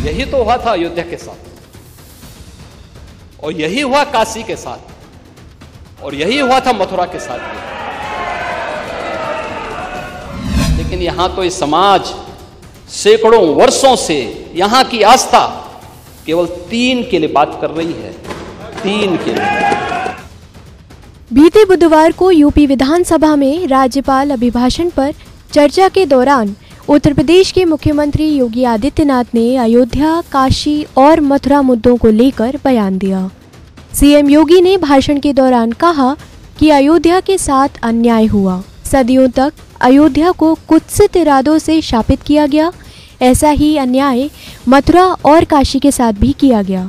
यही तो हुआ था अयोध्या के साथ, और यही हुआ काशी के साथ, और यही हुआ था मथुरा के साथ भी। लेकिन यहां तो इस समाज सैकड़ों वर्षों से यहां की आस्था केवल 3 के लिए बात कर रही है, 3 के लिए। बीते बुधवार को यूपी विधानसभा में राज्यपाल अभिभाषण पर चर्चा के दौरान उत्तर प्रदेश के मुख्यमंत्री योगी आदित्यनाथ ने अयोध्या, काशी और मथुरा मुद्दों को लेकर बयान दिया। सीएम योगी ने भाषण के दौरान कहा कि अयोध्या के साथ अन्याय हुआ। सदियों तक अयोध्या को कुत्सित इरादों से शापित किया गया। ऐसा ही अन्याय मथुरा और काशी के साथ भी किया गया।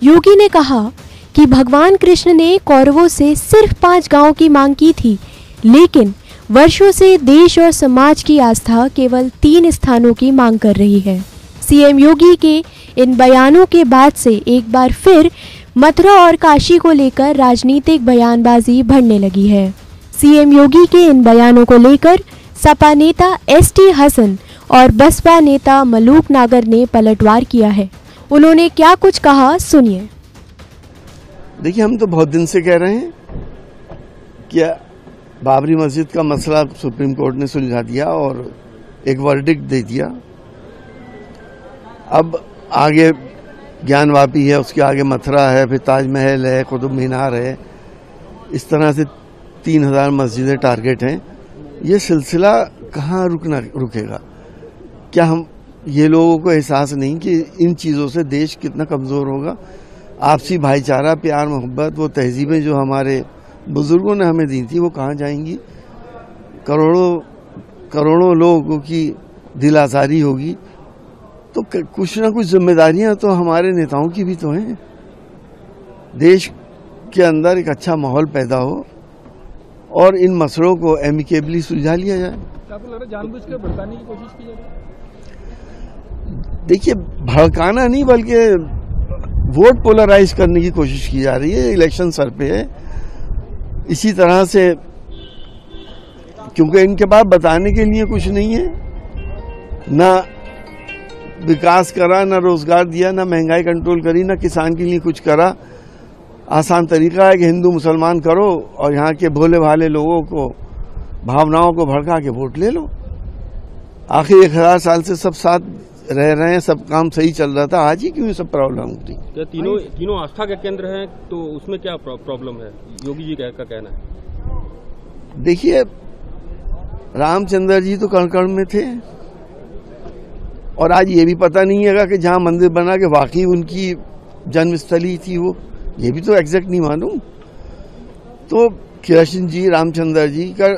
योगी ने कहा कि भगवान कृष्ण ने कौरवों से सिर्फ 5 गांवों की मांग की थी, लेकिन वर्षों से देश और समाज की आस्था केवल 3 स्थानों की मांग कर रही है। सीएम योगी के इन बयानों के बाद से एक बार फिर मथुरा और काशी को लेकर राजनीतिक बयानबाजी बढ़ने लगी है। सीएम योगी के इन बयानों को लेकर सपा नेता एसटी हसन और बसपा नेता मलूक नागर ने पलटवार किया है। उन्होंने क्या कुछ कहा, सुनिए। देखिए, हम तो बहुत दिन से कह रहे हैं कि बाबरी मस्जिद का मसला सुप्रीम कोर्ट ने सुलझा दिया और एक वर्डिक्ट दे दिया। अब आगे ज्ञानवापी है, उसके आगे मथुरा है, फिर ताजमहल है, कुतुब मीनार है। इस तरह से 3000 मस्जिदें टारगेट हैं। ये सिलसिला कहाँ रुकेगा? क्या हम ये लोगों को एहसास नहीं कि इन चीज़ों से देश कितना कमज़ोर होगा? आपसी भाईचारा, प्यार, मोहब्बत, वो तहजीबें जो हमारे बुजुर्गों ने हमें दी थी, वो कहाँ जाएंगी? करोड़ों लोगों की दिल आज़ारी होगी। तो कुछ ना कुछ जिम्मेदारियां तो हमारे नेताओं की भी तो हैं। देश के अंदर एक अच्छा माहौल पैदा हो और इन मसलों को एमिकेबली सुलझा लिया जाए। आपको लग रहा है जानबूझ के भड़काने की कोशिश की जा रही है? देखिए, भड़काना नहीं बल्कि वोट पोलराइज करने की कोशिश की जा रही है। इलेक्शन सर पे है। इसी तरह से, क्योंकि इनके पास बताने के लिए कुछ नहीं है, ना विकास करा, ना रोजगार दिया, ना महंगाई कंट्रोल करी, ना किसान के लिए कुछ करा। आसान तरीका है कि हिंदू मुसलमान करो और यहाँ के भोले भाले लोगों को, भावनाओं को भड़का के वोट ले लो। आखिर 1000 साल से सब साथ रह रहे हैं, सब काम सही चल रहा था, आज ही क्यों सब प्रॉब्लम होती? क्या तीनों आस्था के केंद्र हैं, तो उसमें क्या प्रॉब्लम है? योगी जी का कहना है। देखिए, रामचंद्र जी तो कण कण में थे, और आज ये भी पता नहीं है कि जहाँ मंदिर बना के वाकई उनकी जन्मस्थली थी वो, ये भी तो एग्जैक्ट नहीं मालूम। तो कृष्ण जी, रामचंद्र जी का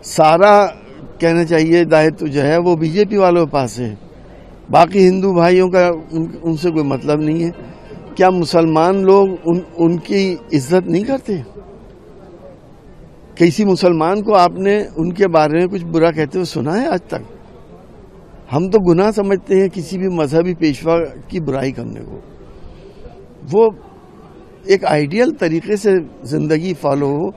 सारा कहना चाहिए दायित्व जो है वो बीजेपी वालों के पास है। बाकी हिंदू भाइयों का उनसे कोई मतलब नहीं है। क्या मुसलमान लोग उनकी इज्जत नहीं करते? किसी मुसलमान को आपने उनके बारे में कुछ बुरा कहते हुए सुना है आज तक? हम तो गुनाह समझते हैं किसी भी मजहबी पेशवा की बुराई करने को। वो एक आइडियल तरीके से जिंदगी फॉलो हो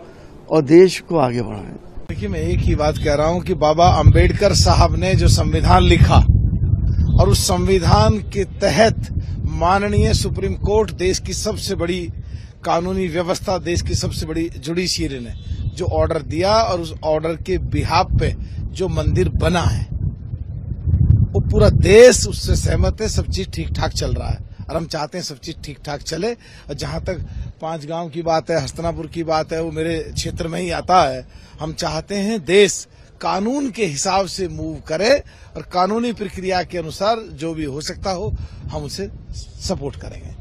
और देश को आगे बढ़ाएं। देखिए, मैं एक ही बात कह रहा हूं कि बाबा अंबेडकर साहब ने जो संविधान लिखा और उस संविधान के तहत माननीय सुप्रीम कोर्ट, देश की सबसे बड़ी कानूनी व्यवस्था, देश की सबसे बड़ी जुडिशियरी ने जो ऑर्डर दिया और उस ऑर्डर के बिहाफ पे जो मंदिर बना है, वो पूरा देश उससे सहमत है। सब चीज ठीक ठाक चल रहा है और हम चाहते हैं सब चीज ठीक ठाक चले। और जहां तक 5 गांव की बात है, हस्तिनापुर की बात है, वो मेरे क्षेत्र में ही आता है। हम चाहते हैं देश कानून के हिसाब से मूव करे और कानूनी प्रक्रिया के अनुसार जो भी हो सकता हो हम उसे सपोर्ट करेंगे।